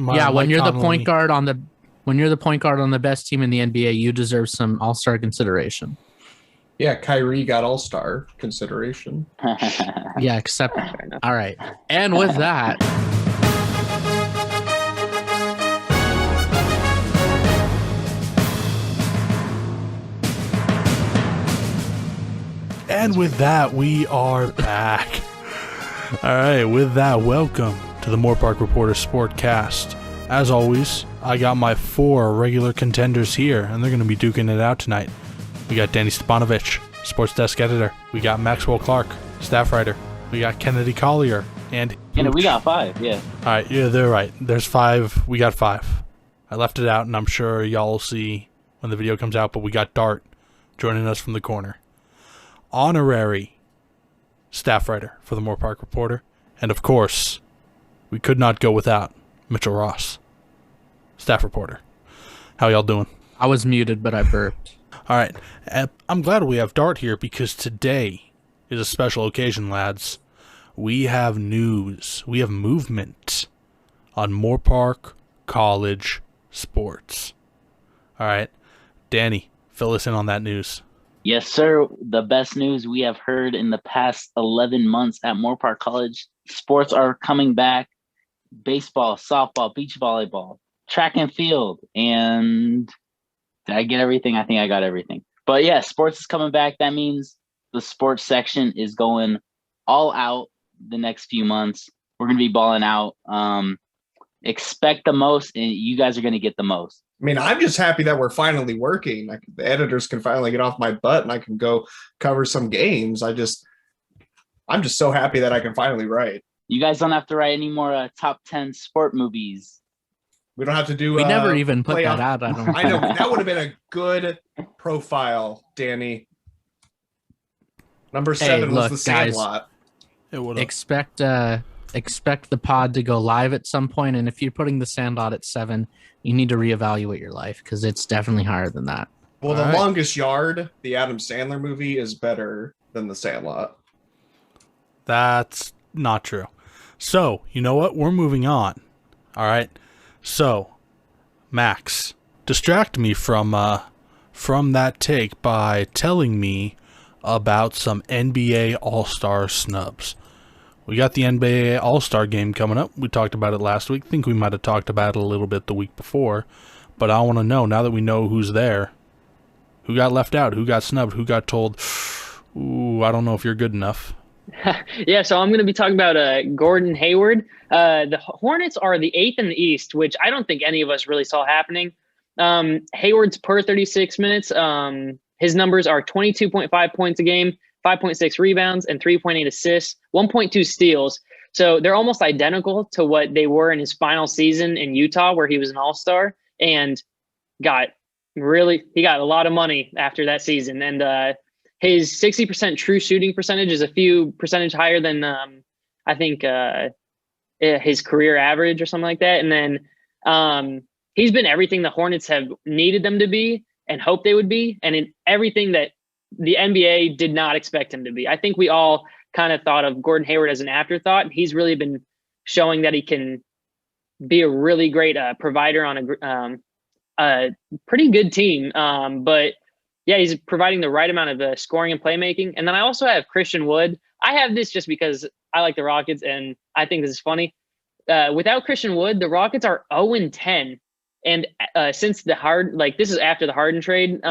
When you're the point guard on the best team in the NBA, you deserve some All-Star consideration. Yeah, Kyrie got All-Star consideration. Yeah, except all right. And with that, we are back. All right, with that, welcome to the Moorpark Reporter Sportcast. As always, I got my 4 regular contenders here, and they're going to be duking it out tonight. We got Danny Stepanovich, sports desk editor. We got Maxwell Clark, staff writer. We got Kennedy Collier, and we got 5, yeah. All right, yeah, they're right. There's 5. We got 5. I left it out, and I'm sure y'all will see when the video comes out, but we got Dart joining us from the corner. Honorary staff writer for the Moorpark Reporter. And of course, we could not go without Mitchell Ross, staff reporter. How y'all doing? I was muted, but I burped. All right. I'm glad we have Dart here because today is a special occasion, lads. We have news. We have movement on Moorpark College sports. All right. Danny, fill us in on that news. Yes, sir. The best news we have heard in the past 11 months at Moorpark College. Sports are coming back. Baseball, softball, beach volleyball, track and field. And did I get everything? I think I got everything. But yeah, sports is coming back. That means the sports section is going all out the next few months. We're going to be balling out. Expect the most, and you guys are going to get the most. I mean, I'm just happy that we're finally working. The editors can finally get off my butt and I can go cover some games. I'm just so happy that I can finally write. You guys don't have to write any more top 10 sport movies. We don't have to do. We never even put that out. I know that would have been a good profile, Danny. Number 7 was the Sandlot. Expect the pod to go live at some point, and if you're putting the Sandlot at 7, you need to reevaluate your life because it's definitely higher than that. Well, The Longest Yard, the Adam Sandler movie, is better than the Sandlot. That's not true. So, you know what? We're moving on. All right. So, Max, distract me from that take by telling me about some NBA All-Star snubs. We got the NBA All-Star game coming up. We talked about it last week. I think we might have talked about it a little bit the week before. But I want to know, now that we know who's there, who got left out, who got snubbed, who got told, ooh, I don't know if you're good enough. Yeah, so I'm going to be talking about Gordon Hayward. The Hornets are the 8th in the East, which I don't think any of us really saw happening. Hayward's per 36 minutes. His numbers are 22.5 points a game, 5.6 rebounds, and 3.8 assists, 1.2 steals. So they're almost identical to what they were in his final season in Utah, where he was an all-star, and he got a lot of money after that season. And his 60% true shooting percentage is a few percentage higher than I think his career average or something like that. And then he's been everything the Hornets have needed them to be and hoped they would be, and in everything that the NBA did not expect him to be. I think we all kind of thought of Gordon Hayward as an afterthought. He's really been showing that he can be a really great provider on a pretty good team. But yeah, he's providing the right amount of scoring and playmaking. And then I also have Christian Wood. I have this just because I like the Rockets and I think this is funny. Without Christian Wood, the Rockets are 0-10. And since this is after the Harden trade,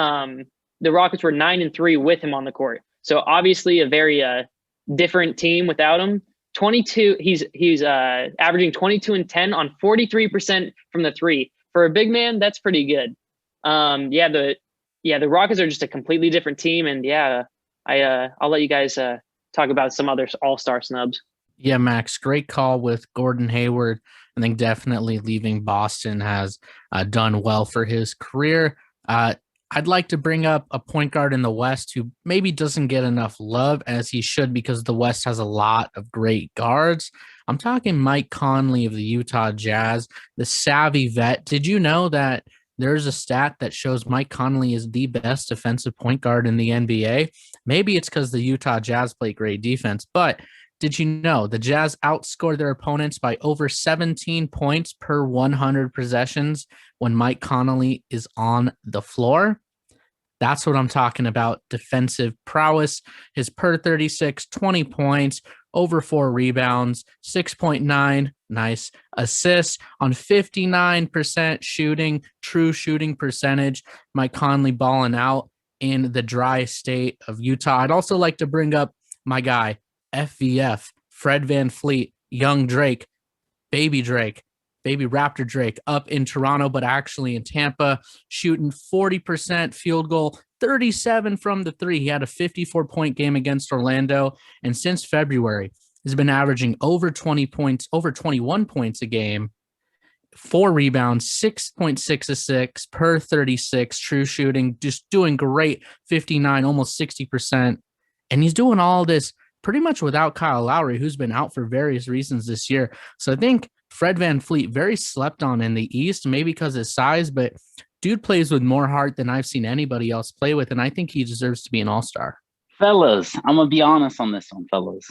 the Rockets were 9-3 with him on the court. So obviously a very different team without him. He's averaging 22 and 10 on 43% from the three. For a big man, that's pretty good. The Rockets are just a completely different team, and I'll let you guys talk about some other all-star snubs. Yeah, Max, great call with Gordon Hayward. I think definitely leaving Boston has done well for his career. I'd like to bring up a point guard in the West who maybe doesn't get enough love as he should because the West has a lot of great guards. I'm talking Mike Conley of the Utah Jazz, the savvy vet. Did you know that there's a stat that shows Mike Conley is the best defensive point guard in the NBA? Maybe it's because the Utah Jazz play great defense, but did you know the Jazz outscored their opponents by over 17 points per 100 possessions when Mike Conley is on the floor? That's what I'm talking about. Defensive prowess. His per 36, 20 points, over 4 rebounds, 6.9 nice assists on 59% shooting, true shooting percentage. Mike Conley balling out in the dry state of Utah. I'd also like to bring up my guy, FVF, Fred VanVleet, young Drake, baby Raptor Drake up in Toronto, but actually in Tampa, shooting 40% field goal, 37 from the three. He had a 54-point game against Orlando, and since February, he's been averaging over 20 points, over 21 points a game, 4 rebounds, 6.6 assists per 36, true shooting, just doing great, 59, almost 60%. And he's doing all this pretty much without Kyle Lowry, who's been out for various reasons this year. So I think Fred VanVleet, very slept on in the East, maybe because of his size, but dude plays with more heart than I've seen anybody else play with, and I think he deserves to be an all-star. Fellas, I'm going to be honest on this one, fellas.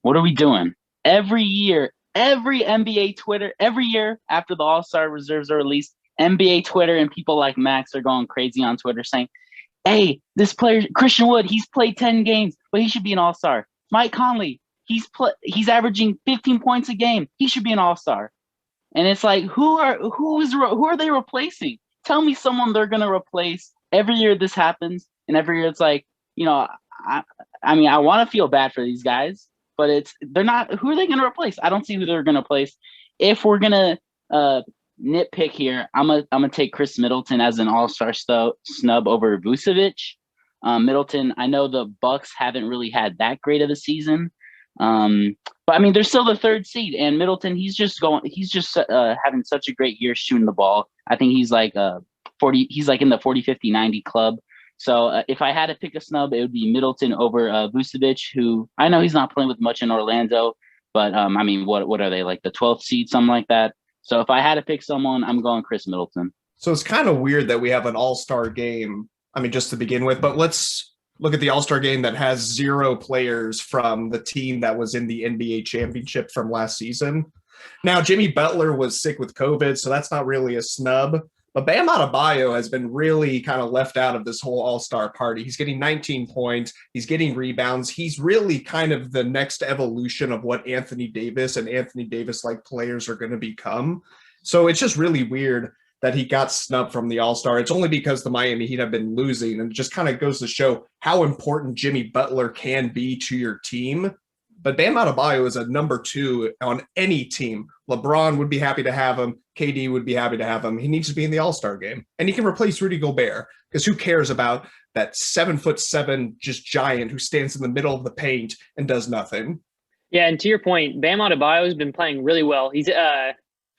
What are we doing? Every year, every NBA Twitter, every year after the All-Star reserves are released, NBA Twitter and people like Max are going crazy on Twitter saying, hey, this player, Christian Wood, he's played 10 games, but he should be an all-star. Mike Conley, he's averaging 15 points a game. He should be an all-star. And it's like, who are they replacing? Tell me someone they're going to replace. Every year this happens, and every year it's like, I mean, I want to feel bad for these guys, but they're not. Who are they going to replace? I don't see who they're going to replace. If we're going to nitpick here, I'm gonna take Chris Middleton as an all-star snub over Vucevic. Middleton, I know the Bucks haven't really had that great of a season, but I mean they're still the 3rd seed, and Middleton he's just having such a great year shooting the ball. I think he's like 40. He's like in the 40, 50, 90 club. So if I had to pick a snub, it would be Middleton over Vucevic, who I know he's not playing with much in Orlando, but I mean what are they, like the 12th seed, something like that. So if I had to pick someone, I'm going Chris Middleton. So it's kind of weird that we have an all-star game, I mean, just to begin with, but let's look at the all-star game that has 0 players from the team that was in the NBA championship from last season. Now, Jimmy Butler was sick with COVID, so that's not really a snub, but Bam Adebayo has been really kind of left out of this whole all-star party. He's getting 19 points. He's getting rebounds. He's really kind of the next evolution of what Anthony Davis and Anthony Davis-like players are going to become. So it's just really weird that he got snubbed from the all-star. It's only because the Miami Heat have been losing, and it just kind of goes to show how important Jimmy Butler can be to your team. But Bam Adebayo is a number 2 on any team. LeBron would be happy to have him. KD would be happy to have him. He needs to be in the all-star game. And he can replace Rudy Gobert, because who cares about that 7'7" just giant who stands in the middle of the paint and does nothing? Yeah, and to your point, Bam Adebayo has been playing really well. He's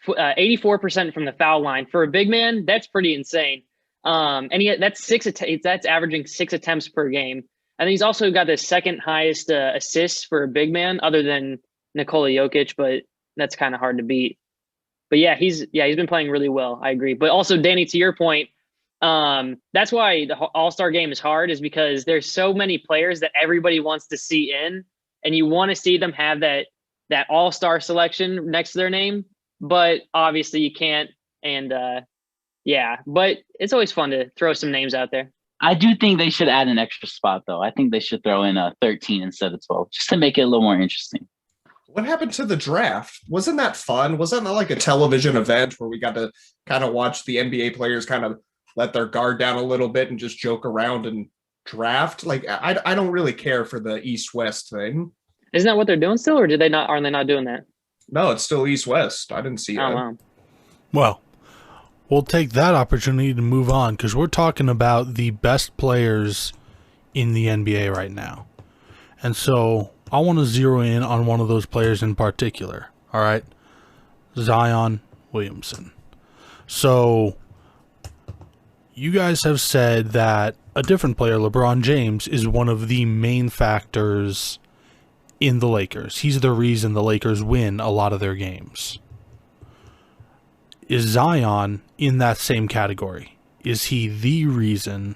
84% from the foul line. For a big man, that's pretty insane. And that's averaging 6 attempts per game. And he's also got the 2nd highest assists for a big man, other than Nikola Jokic, but that's kind of hard to beat. But yeah, he's been playing really well. I agree. But also, Danny, to your point, that's why the All-Star game is hard, is because there's so many players that everybody wants to see in, and you want to see them have that All-Star selection next to their name. But obviously you can't. And but it's always fun to throw some names out there. I do think they should add an extra spot, though. I think they should throw in 13 instead of 12, just to make it a little more interesting. What happened to the draft? Wasn't that fun? Wasn't that like a television event where we got to kind of watch the NBA players kind of let their guard down a little bit and just joke around and draft? Like, I don't really care for the East-West thing. Isn't that what they're doing still, or are they not doing that? No, it's still East-West. I didn't see that. Wow. Well, we'll take that opportunity to move on, because we're talking about the best players in the NBA right now. And so I want to zero in on one of those players in particular. All right. Zion Williamson. So you guys have said that a different player, LeBron James, is one of the main factors in the Lakers. He's the reason the Lakers win a lot of their games. Is Zion in that same category? Is he going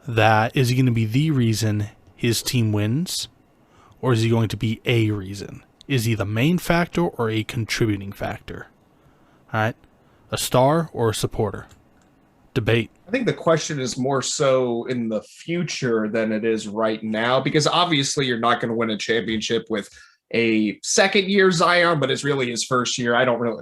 to be the reason his team wins? or is he going to be a reason? Is he the main factor or a contributing factor? All right, a star or a supporter? Debate. I think the question is more so in the future than it is right now, because obviously you're not going to win a championship with a second year Zion, but it's really his first year.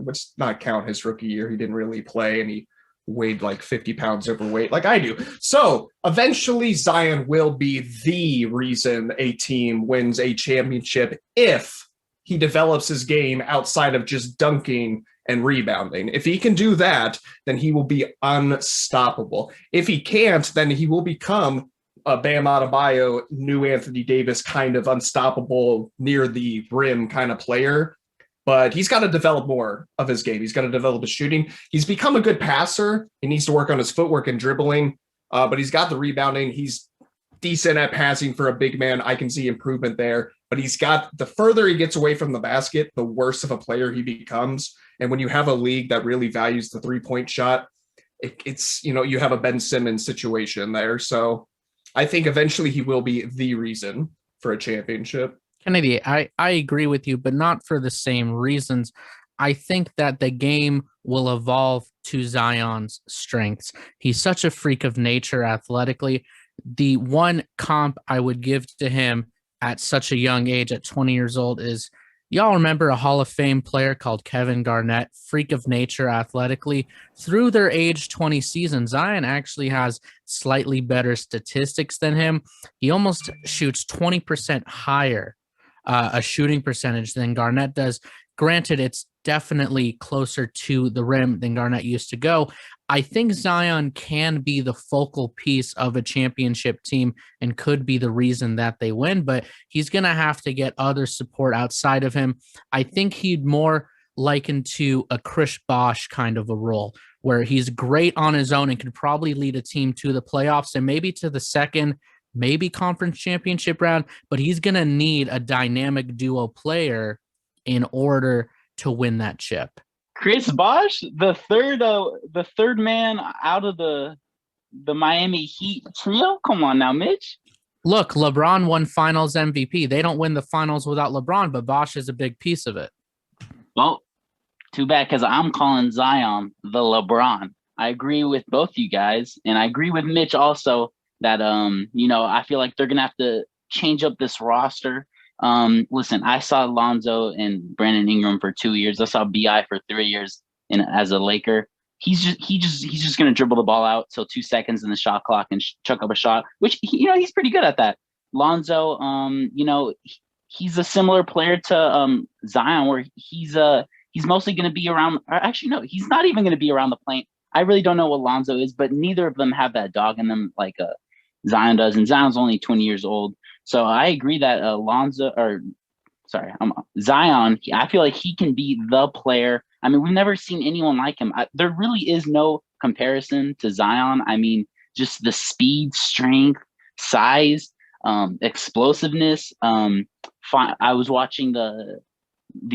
Let's not count his rookie year. He didn't really play and he weighed like 50 pounds overweight like I do. So eventually Zion will be the reason a team wins a championship if he develops his game outside of just dunking and rebounding. If he can do that, then he will be unstoppable. If he can't, then he will become a Bam Adebayo, new Anthony Davis kind of unstoppable near the rim kind of player. But he's got to develop more of his game. He's got to develop his shooting. He's become a good passer. He needs to work on his footwork and dribbling, but he's got the rebounding. He's decent at passing for a big man. I can see improvement there. But the further he gets away from the basket, the worse of a player he becomes. And when you have a league that really values the three-point shot, it's you have a Ben Simmons situation there. So I think eventually he will be the reason for a championship. Kennedy, I agree with you, but not for the same reasons. I think that the game will evolve to Zion's strengths. He's such a freak of nature athletically. The one comp I would give to him at such a young age, at 20 years old, is y'all remember a Hall of Fame player called Kevin Garnett, freak of nature athletically. Through their age 20 season, Zion actually has slightly better statistics than him. He almost shoots 20% higher a shooting percentage than Garnett does. Granted, it's definitely closer to the rim than Garnett used to go. I think Zion can be the focal piece of a championship team and could be the reason that they win, but he's going to have to get other support outside of him. I think he'd more liken to a Chris Bosh kind of a role where he's great on his own and can probably lead a team to the playoffs and maybe to the second, maybe conference championship round, but he's going to need a dynamic duo player in order to win that chip. Chris Bosh, the third man out of the Miami Heat trio. Come on now, Mitch. Look, LeBron won Finals MVP. They don't win the Finals without LeBron, but Bosh is a big piece of it. Well, too bad because I'm calling Zion the LeBron. I agree with both you guys, and I agree with Mitch also that I feel like they're gonna have to change up this roster. Listen, I saw Lonzo and Brandon Ingram for 2 years. I saw BI for 3 years as a Laker. He's just going to dribble the ball out till 2 seconds in the shot clock and chuck up a shot, which he's pretty good at that. Lonzo, he's a similar player to Zion, where he's mostly going to be around. Or actually, no, he's not even going to be around the paint. I really don't know what Lonzo is, but neither of them have that dog in them like Zion does, and Zion's only 20 years old. So I agree that Zion, I feel like he can be the player. I mean, we've never seen anyone like him. There really is no comparison to Zion. I mean, just the speed, strength, size, explosiveness. I was watching the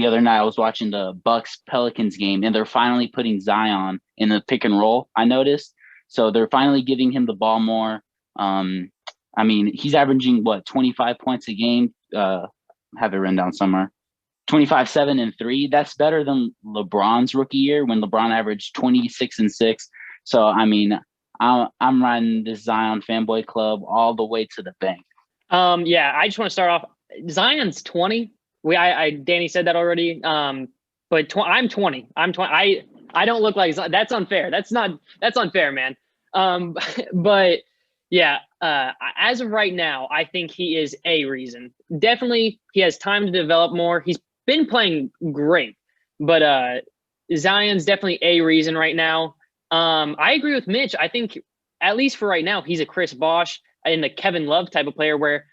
other night, I was watching the Bucks-Pelicans game, and they're finally putting Zion in the pick and roll, I noticed. So they're finally giving him the ball more. I mean, he's averaging 25 points a game. Have it written down somewhere. 25, 7, and 3. That's better than LeBron's rookie year when LeBron averaged 26 and 6. So I mean, I'm riding this Zion fanboy club all the way to the bank. Yeah, I just want to start off. Zion's 20. Danny said that already. But I'm 20. I'm 20. I don't look like that's unfair. That's unfair, man. But yeah, as of right now, I think he is a reason. Definitely, he has time to develop more. He's been playing great, but Zion's definitely a reason right now. I agree with Mitch. I think, at least for right now, he's a Chris Bosh and the Kevin Love type of player where,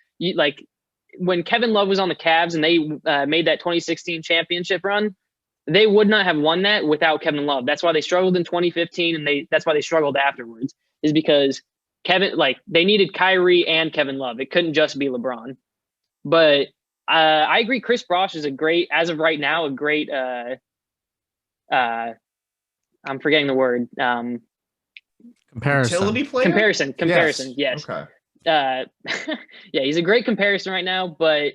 when Kevin Love was on the Cavs and they made that 2016 championship run, they would not have won that without Kevin Love. That's why they struggled in 2015, and that's why they struggled afterwards, is because they needed Kyrie and Kevin Love. It couldn't just be LeBron. But I agree. Chris Bosh is as of right now, a great, I'm forgetting the word. Comparison. Utility player? Comparison. Yes. Okay. Yeah, he's a great comparison right now, but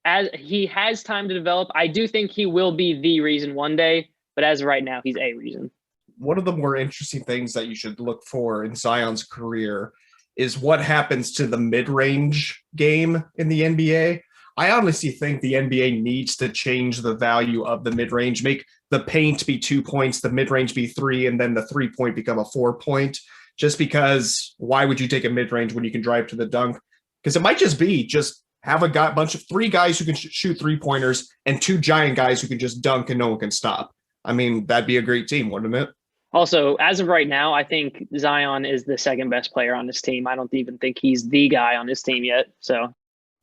as he has time to develop. I do think he will be the reason one day, but as of right now, he's a reason. One of the more interesting things that you should look for in Zion's career is what happens to the mid-range game in the NBA. I honestly think the NBA needs to change the value of the mid-range, make the paint be 2 points, the mid-range be 3, and then the 3-point become a 4-point. Just because why would you take a mid-range when you can drive to the dunk? Because it might just have a bunch of 3 guys who can shoot 3-pointers and 2 giant guys who can just dunk and no one can stop. I mean, that'd be a great team, wouldn't it? Also, as of right now, I think Zion is the second best player on this team. I don't even think he's the guy on this team yet. So,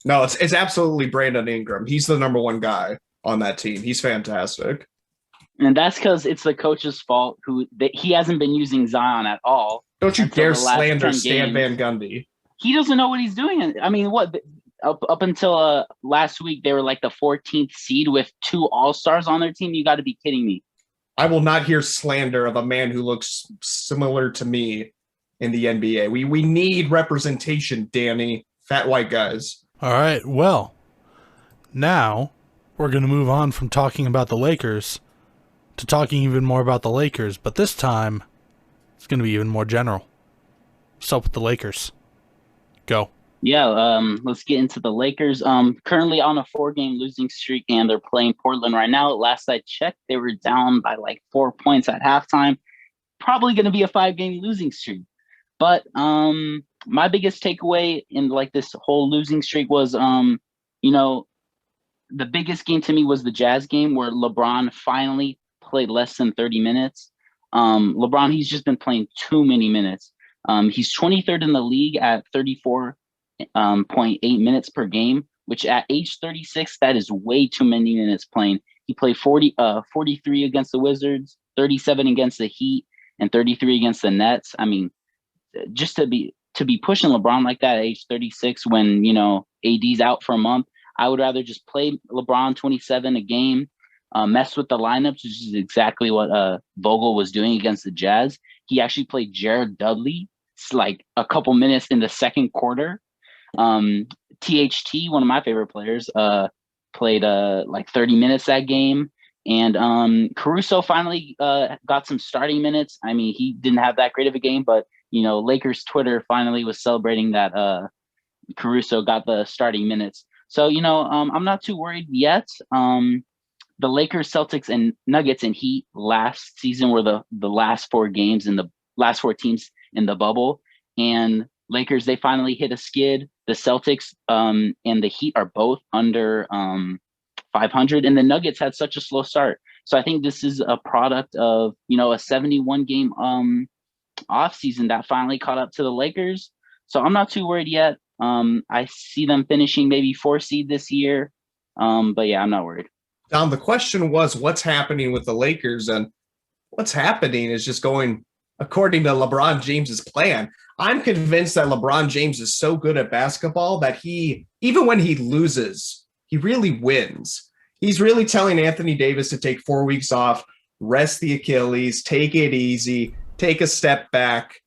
no, it's absolutely Brandon Ingram. He's the number 1 guy on that team. He's fantastic. And that's because it's the coach's fault he hasn't been using Zion at all. Don't you dare slander Stan Van Gundy. He doesn't know what he's doing. I mean, what up until last week, they were like the 14th seed with 2 All-Stars on their team. You got to be kidding me. I will not hear slander of a man who looks similar to me in the NBA. We need representation, Danny. Fat white guys. All right, well, now we're going to move on from talking about the Lakers to talking even more about the Lakers, but this time it's going to be even more general. What's up with the Lakers? Go. Yeah, let's get into the Lakers. Currently on a 4-game losing streak, and they're playing Portland right now. Last I checked, they were down by like 4 points at halftime. Probably going to be a 5-game losing streak. But my biggest takeaway in like this whole losing streak was, the biggest game to me was the Jazz game where LeBron finally played less than 30 minutes. LeBron, he's just been playing too many minutes. He's 23rd in the league at 34.8 minutes per game, which at age 36, that is way too many minutes playing. He played 43 against the Wizards, 37 against the Heat, and 33 against the Nets. I mean, just to be pushing LeBron like that at age 36 when, AD's out for a month, I would rather just play LeBron 27 a game, mess with the lineups, which is exactly what Vogel was doing against the Jazz. He actually played Jared Dudley like a couple minutes in the second quarter. THT, one of my favorite players, played like 30 minutes that game. And Caruso finally got some starting minutes. I mean, he didn't have that great of a game, but, Lakers Twitter finally was celebrating that Caruso got the starting minutes. So, I'm not too worried yet. The Lakers, Celtics, and Nuggets and Heat last season were the last 4 games in the last 4 teams in the bubble. And Lakers, they finally hit a skid. The Celtics and the Heat are both under 500, and the Nuggets had such a slow start. So I think this is a product of, a 71-game off season that finally caught up to the Lakers. So I'm not too worried yet. I see them finishing maybe 4 seed this year. But yeah, I'm not worried. Don, the question was, what's happening with the Lakers? And what's happening is just going according to LeBron James's plan. I'm convinced that LeBron James is so good at basketball that even when he loses, he really wins. He's really telling Anthony Davis to take 4 weeks off, rest the Achilles, take it easy, take a step back.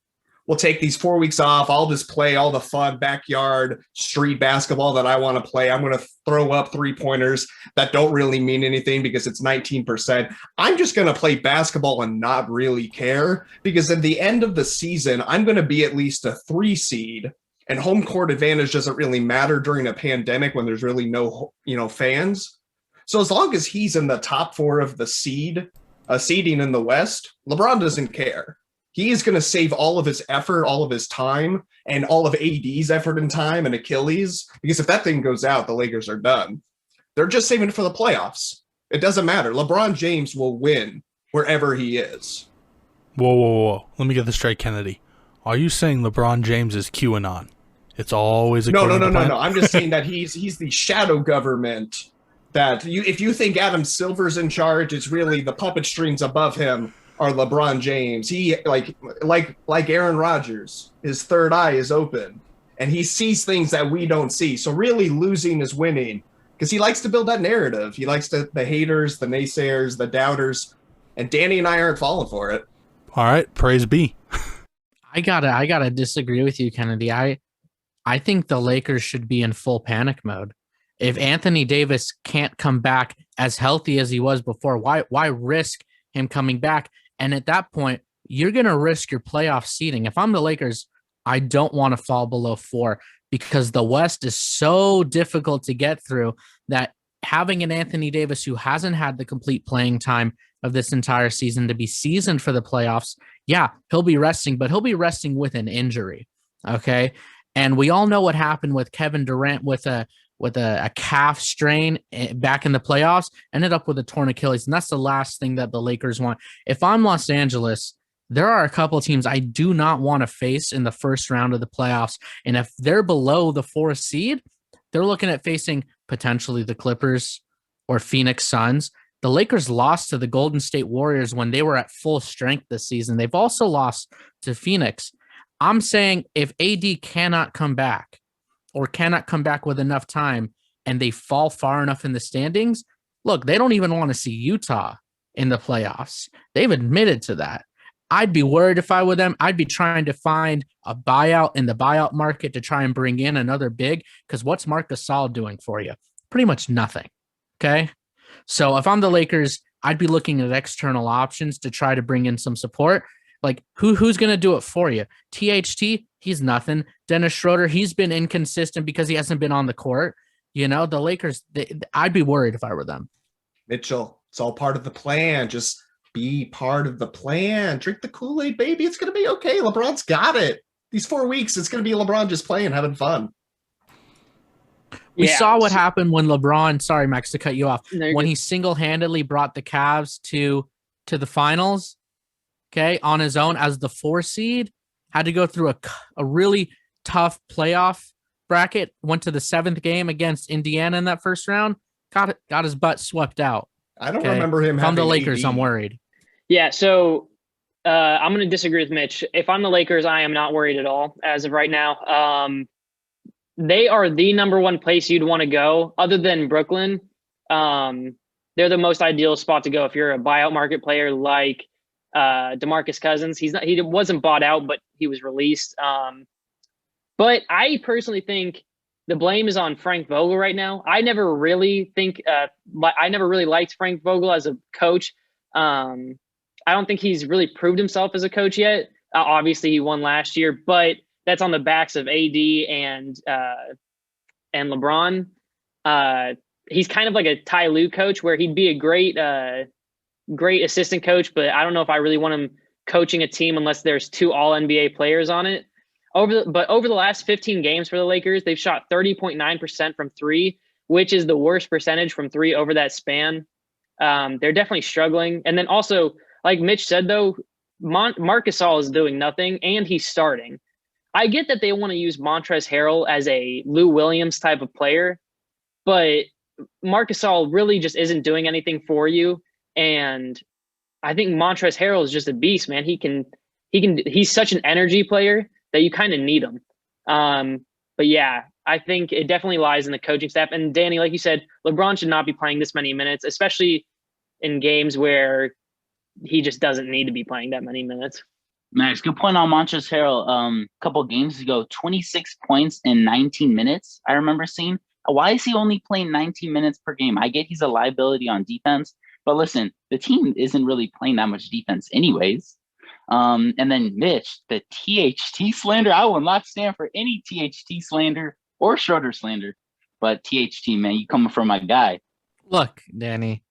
We'll take these 4 weeks off. I'll just play all the fun backyard street basketball that I want to play. I'm going to throw up 3-pointers that don't really mean anything because it's 19%. I'm just going to play basketball and not really care because at the end of the season, I'm going to be at least a 3 seed, and home court advantage doesn't really matter during a pandemic when there's really no, fans. So as long as he's in the top 4 of the seeding in the West, LeBron doesn't care. He is going to save all of his effort, all of his time, and all of AD's effort and time and Achilles, because if that thing goes out, the Lakers are done. They're just saving it for the playoffs. It doesn't matter. LeBron James will win wherever he is. Whoa. Let me get this straight, Kennedy. Are you saying LeBron James is QAnon? It's always No. I'm just saying that he's the shadow government that if you think Adam Silver's in charge, it's really the puppet strings above him are LeBron James. He like Aaron Rodgers, his third eye is open and he sees things that we don't see. So really losing is winning because he likes to build that narrative. He likes the haters, the naysayers, the doubters, and Danny and I aren't falling for it. All right. Praise be. I gotta disagree with you, Kennedy. I think the Lakers should be in full panic mode. If Anthony Davis can't come back as healthy as he was before, why risk him coming back? And at that point, you're going to risk your playoff seeding. If I'm the Lakers, I don't want to fall below 4 because the West is so difficult to get through that having an Anthony Davis who hasn't had the complete playing time of this entire season to be seasoned for the playoffs, yeah, he'll be resting, but he'll be resting with an injury. Okay. And we all know what happened with Kevin Durant with a calf strain back in the playoffs, ended up with a torn Achilles. And that's the last thing that the Lakers want. If I'm Los Angeles, there are a couple of teams I do not want to face in the first round of the playoffs. And if they're below the 4th seed, they're looking at facing potentially the Clippers or Phoenix Suns. The Lakers lost to the Golden State Warriors when they were at full strength this season. They've also lost to Phoenix. I'm saying if AD cannot come back or cannot come back with enough time and they fall far enough in the standings, look, they don't even want to see Utah in the playoffs. They've admitted to that. I'd be worried if I were them. I'd be trying to find a buyout in the buyout market to try and bring in another big, because what's Marc Gasol doing for you? Pretty much nothing. Okay? So if I'm the Lakers, I'd be looking at external options to try to bring in some support. Like, who's going to do it for you? THT, he's nothing. Dennis Schroeder, he's been inconsistent because he hasn't been on the court. You know, the Lakers, I'd be worried if I were them. Mitchell, it's all part of the plan. Just be part of the plan. Drink the Kool-Aid, baby. It's going to be okay. LeBron's got it. These 4 weeks, it's going to be LeBron just playing, having fun. We saw what happened when LeBron, sorry, Max, to cut you off, No, when he single-handedly brought the Cavs to the finals, okay, on his own as the 4 seed, had to go through a really tough playoff bracket, went to the 7th game against Indiana in that first round, got his butt swept out. I don't remember him If I'm having the Lakers, AD. I'm worried. Yeah, so I'm going to disagree with Mitch. If I'm the Lakers, I am not worried at all as of right now. They are the number one place you'd want to go other than Brooklyn. They're the most ideal spot to go if you're a buyout market player like DeMarcus Cousins. He wasn't bought out, but he was released. But I personally think the blame is on Frank Vogel right now. I never really liked Frank Vogel as a coach. I don't think he's really proved himself as a coach yet. Obviously, he won last year, but that's on the backs of AD and LeBron. He's kind of like a Ty Lue coach, where he'd be a great assistant coach, but I don't know if I really want him coaching a team unless there's 2 All-NBA players on it. Over the last 15 games for the Lakers, they've shot 30.9% from 3, which is the worst percentage from 3 over that span. They're definitely struggling. And then also, like Mitch said, though, Marc Gasol is doing nothing, and he's starting. I get that they want to use Montrezl Harrell as a Lou Williams type of player, but Marc Gasol really just isn't doing anything for you. And I think Montrezl Harrell is just a beast, man. He's such an energy player that you kind of need him. But yeah, I think it definitely lies in the coaching staff. And Danny, like you said, LeBron should not be playing this many minutes, especially in games where he just doesn't need to be playing that many minutes. Max, good point on Montrezl Harrell. A couple games ago, 26 points in 19 minutes, I remember seeing. Why is he only playing 19 minutes per game? I get he's a liability on defense, but listen, the team isn't really playing that much defense anyways. And then Mitch, the THT slander, I will not stand for any THT slander or Schroeder slander. But THT, man, you coming from my guy. Look, Danny,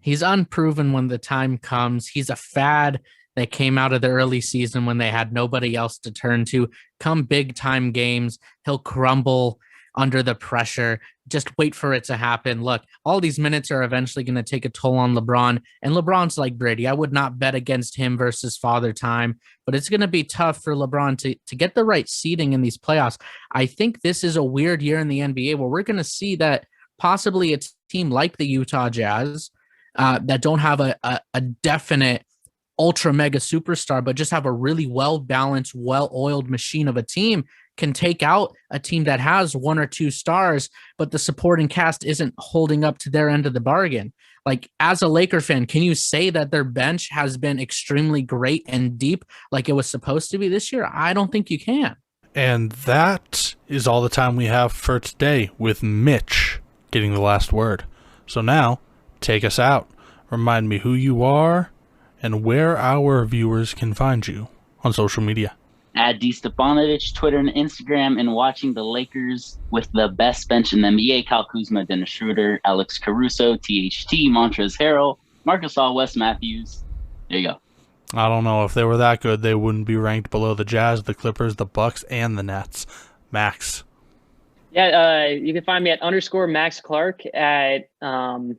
he's unproven when the time comes. He's a fad that came out of the early season when they had nobody else to turn to. Come big time games, he'll crumble under the pressure. Just wait for it to happen. Look, all these minutes are eventually going to take a toll on LeBron, and LeBron's like Brady. I would not bet against him versus Father Time, but it's going to be tough for LeBron to get the right seeding in these playoffs. I think this is a weird year in the NBA where we're going to see that possibly a team like the Utah Jazz that don't have a definite ultra mega superstar, but just have a really well-balanced, well-oiled machine of a team, can take out a team that has 1 or 2 stars, but the supporting cast isn't holding up to their end of the bargain. Like, as a Laker fan, can you say that their bench has been extremely great and deep like it was supposed to be this year? I don't think you can. And that is all the time we have for today with Mitch getting the last word. So now, take us out. Remind me who you are and where our viewers can find you on social media. At D Stefanovic, Twitter and Instagram, and watching the Lakers with the best bench in the NBA: Kyle Kuzma, Dennis Schroeder, Alex Caruso, THT, Montrezl Harrell, Marcus All, Wes Matthews. There you go. I don't know. If they were that good, they wouldn't be ranked below the Jazz, the Clippers, the Bucks, and the Nets. Max. Yeah, you can find me at _Max Clark at on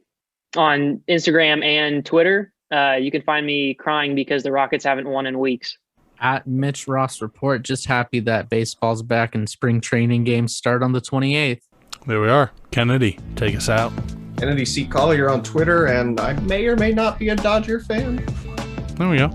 Instagram and Twitter. You can find me crying because the Rockets haven't won in weeks. At Mitch Ross Report, just happy that baseball's back and spring training games start on the 28th. There we are. Kennedy, take us out. Kennedy C. Collier on Twitter, and I may or may not be a Dodger fan. There we go.